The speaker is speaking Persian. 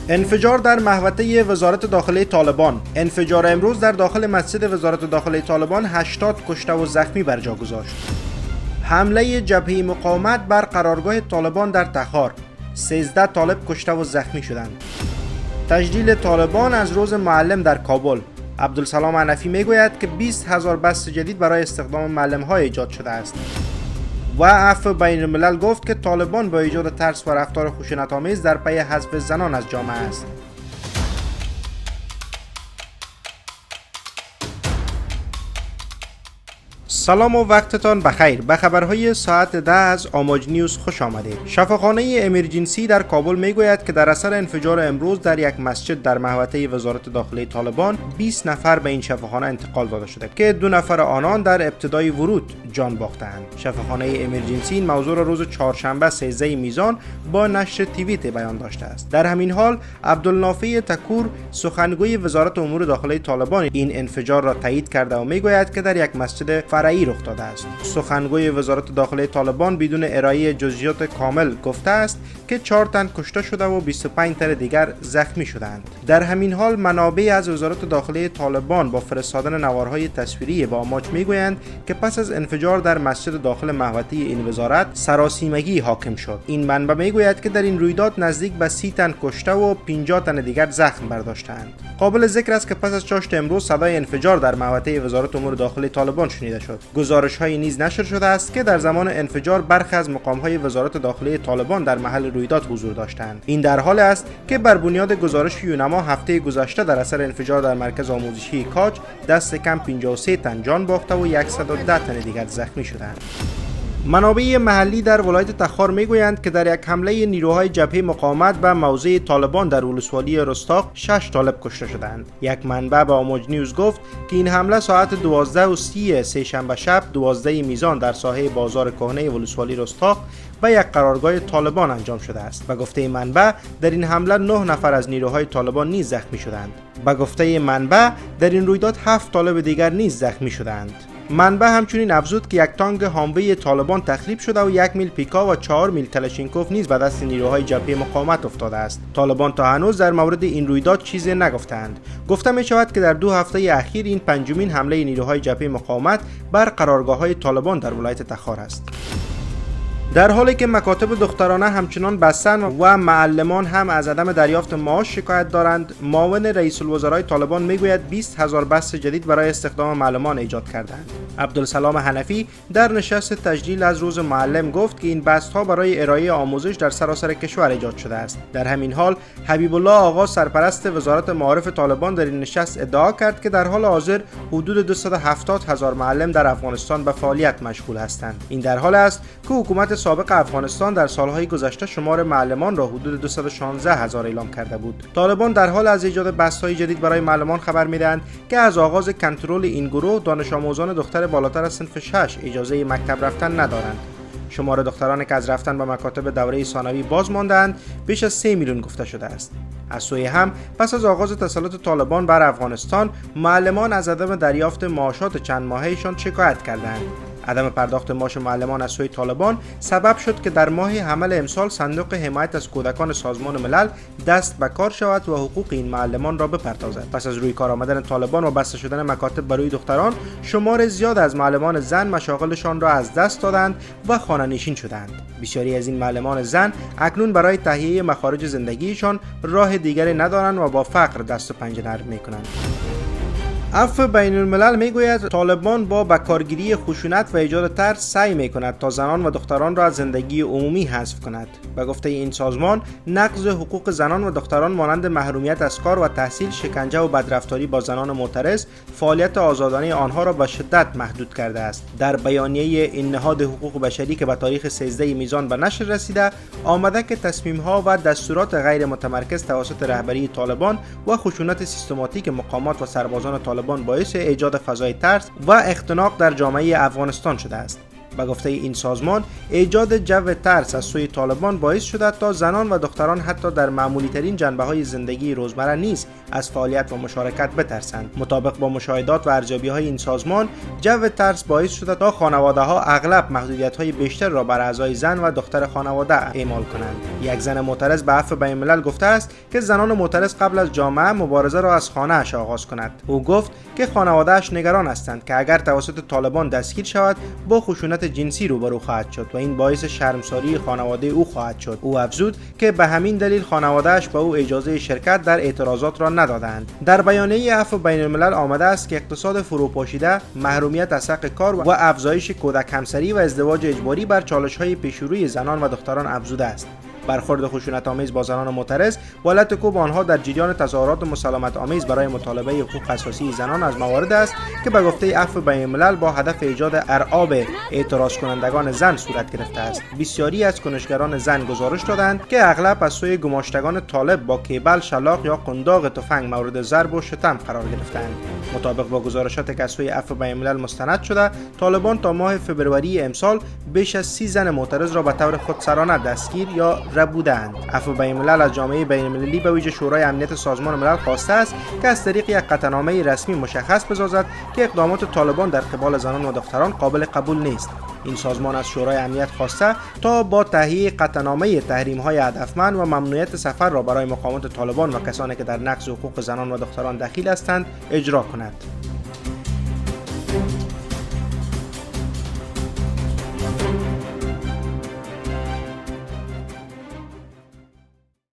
انفجار در محوطه وزارت داخله طالبان. انفجار امروز در داخل مسجد وزارت داخله طالبان 80 کشته و زخمی بر جا گذاشت. حمله جبهه مقاومت بر قرارگاه طالبان در تخار. 13 طالب کشته و زخمی شدند. تجلیل طالبان از روز معلم در کابل. عبدالسلام حنفی میگوید که 20,000 بست جدید برای استخدام معلم‌ها ایجاد شده است. و عفو بین الملل گفت که طالبان با ایجاد ترس و رفتار خشونت‌آمیز در پی حذف زنان از جامعه است. سلام و وقتتان بخیر. به خبرهای ساعت 10 از آماج نیوز خوش آمدید. شفاخانه امرجنسی در کابل میگوید که در اثر انفجار امروز در یک مسجد در محوطه وزارت داخله طالبان 20 نفر به این شفاخانه انتقال داده شده که 2 نفر آنان در ابتدای ورود جان باختند. شفاخانه امرجنسی این موضوع را روز چهارشنبه 13 میزان با نشر تیویت بیان داشته است. در همین حال عبدالنافع تکور سخنگوی وزارت امور داخله طالبان این انفجار را تایید کرده و میگوید که در یک مسجد فرعی رخ داده است. سخنگوی وزارت داخله طالبان بدون ارائه جزئیات کامل گفته است که 4 تن کشته شده و 25 تن دیگر زخمی شدند. در همین حال منابع از وزارت داخله طالبان با فرستادن نوارهای تصویری به آماج میگویند که پس از انفجار در مسجد داخل محوطه این وزارت سراسیمگی حاکم شد. این منبع میگوید که در این رویداد نزدیک به 30 تن کشته و 50 تن دیگر زخم برداشتند. قابل ذکر است که پس از چاشت امروز صدای انفجار در محوطه وزارت امور داخله طالبان شنیده شد. گزارش‌های نیز نشر شده است که در زمان انفجار برخی از مقام‌های وزارت داخله طالبان در محل رویداد حضور داشتند. این در حال است که بر بنیاد گزارش یونما هفته گذشته در اثر انفجار در مرکز آموزشی کاج دست کم 53 تن جان باخته و 110 تن دیگر زخمی شدند. منابع محلی در ولایت تخار میگویند که در یک حمله نیروهای جبهه مقاومت به موضع طالبان در ولسوالی رستاق 6 طالب کشته شدند. یک منبع به آماج نیوز گفت که این حمله ساعت 12:30 سه‌شنبه شب 12 میزان در ساحه بازار کهنه ولسوالی رستاق به یک قرارگاه طالبان انجام شده است. به گفته منبع در این حمله 9 نفر از نیروهای طالبان نیز زخمی شدند. به گفته منبع در این رویداد 7 طالب دیگر نیز زخمی شدند. منبع همچنین افزود که یک تانک هاموی طالبان تخریب شده و 1 میل پیکا و 4 میل کلاشینکوف نیز به دست نیروهای جبهه مقاومت افتاده است. طالبان تا هنوز در مورد این رویداد چیزی نگفتند. گفته می شود که در 2 هفته اخیر این پنجمین حمله نیروهای جبهه مقاومت بر قرارگاه‌های طالبان در ولایت تخار است. در حالی که مکاتب دخترانه همچنان بستند و معلمان هم از عدم دریافت معاش شکایت دارند، معاون رئیس الوزرای طالبان میگوید 20,000 بست جدید برای استخدام معلمان ایجاد کردند. عبدالسلام حنفی در نشست تجلیل از روز معلم گفت که این بست‌ها برای ارائه آموزش در سراسر کشور ایجاد شده است. در همین حال حبیب الله آقا سرپرست وزارت معارف طالبان در این نشست ادعا کرد که در حال حاضر حدود 270,000 معلم در افغانستان به فعالیت مشغول هستند. این در حال است که حکومت سابق افغانستان در سالهای گذشته شمار معلمان را حدود 216,000 اعلام کرده بود. طالبان در حال از ایجاد بست‌های جدید برای معلمان خبر می‌دهند که از آغاز کنترل این گروه دانش آموزان دختر بالاتر از صنف 6 اجازه مکتب رفتن ندارند. شمار دخترانی که از رفتن به مکاتب دوره ثانوی باز ماندند بیش از 3 میلیون گفته شده است. از سوی هم پس از آغاز تسلط طالبان بر افغانستان معلمان از عدم دریافت معاشات چند ماهه‌شان شکایت کردند. عدم پرداخت معاش معلمان از سوی طالبان سبب شد که در ماه حمل امسال صندوق حمایت از کودکان سازمان ملل دست به کار شود و حقوق این معلمان را بپردازد. پس از روی کار آمدن طالبان و بسته شدن مکاتب برای دختران، شمار زیاد از معلمان زن مشاغلشان را از دست دادند و خانه‌نشین شدند. بسیاری از این معلمان زن اکنون برای تهیه مخارج زندگیشان راه دیگری ندارند و با فقر دست و پنجه نرم می‌کنند. عفو بین الملل میگوید طالبان با بکارگیری خشونت و ایجاد ترس سعی میکند تا زنان و دختران را از زندگی عمومی حذف کند. به گفته این سازمان، نقض حقوق زنان و دختران مانند محرومیت از کار و تحصیل، شکنجه و بدرفتاری با زنان معترض، فعالیت آزادانه آنها را به شدت محدود کرده است. در بیانیه این نهاد حقوق بشری که به تاریخ 13 میزان به نشر رسیده، آمده که تصمیم‌ها و دستورات غیر متمرکز توسط رهبری طالبان و خشونت سیستماتیک مقامات و سربازان طالبان باعث ایجاد فضای ترس و اختناق در جامعه افغانستان شده است. به گفته این سازمان، ایجاد جو ترس از سوی طالبان باعث شده تا زنان و دختران حتی در معمولی ترین جنبه های زندگی روزمره نیز از فعالیت و مشارکت بترسند. مطابق با مشاهدات و ارزیابی های این سازمان، جو ترس باعث شده تا خانواده ها اغلب محدودیت های بیشتر را بر اعضای زن و دختر خانواده اعمال کنند. یک زن معترض به عفو بین الملل گفته است که زنان معترض قبل از جامعه مبارزه را از خانه اش آغاز کند. او گفت که خانواده اش نگران هستند که اگر توسط طالبان دستگیر شود با خشونت جنسی روبرو خواهد شد و این باعث شرمساری خانواده او خواهد شد. او افزود که به همین دلیل خانواده اش به او اجازه شرکت در اعتراضات را ندادند. در بیانیه عفو بین الملل آمده است که اقتصاد فروپاشیده، محرومیت از حق کار و افزایش کودک همسری و ازدواج اجباری بر چالش‌های پیش‌روی زنان و دختران افزوده است. برخورد خشونت‌آمیز با زنان معترض و علت کوب آنها در جریان تظاهرات مسالمت آمیز برای مطالبه حقوق اساسی زنان از موارد است که به گفته عفو بین الملل با هدف ایجاد ارعاب اعتراض کنندگان زن صورت گرفته است. بسیاری از کنشگران زن گزارش دادند که اغلب از سوی گماشتگان طالب با کیبل، شلاق یا قنداق تفنگ مورد ضرب و شتم قرار گرفتند. مطابق با گزارشات که از سوی عفو بین الملل مستند شده، طالبان تا ماه فوریه امسال بیش از 30 زن معترض را به طور خودسرانه دستگیر یا بودند. عفو بین الملل از جامعه بین المللی به ویژه شورای امنیت سازمان ملل خواسته است که از طریق یک قطعنامه رسمی مشخص بسازد که اقدامات طالبان در قبال زنان و دختران قابل قبول نیست. این سازمان از شورای امنیت خواسته تا با تهیه قطعنامه تحریم‌های هدفمند و ممنوعیت سفر را برای مقامات طالبان و کسانی که در نقض حقوق زنان و دختران دخیل هستند اجرا کند.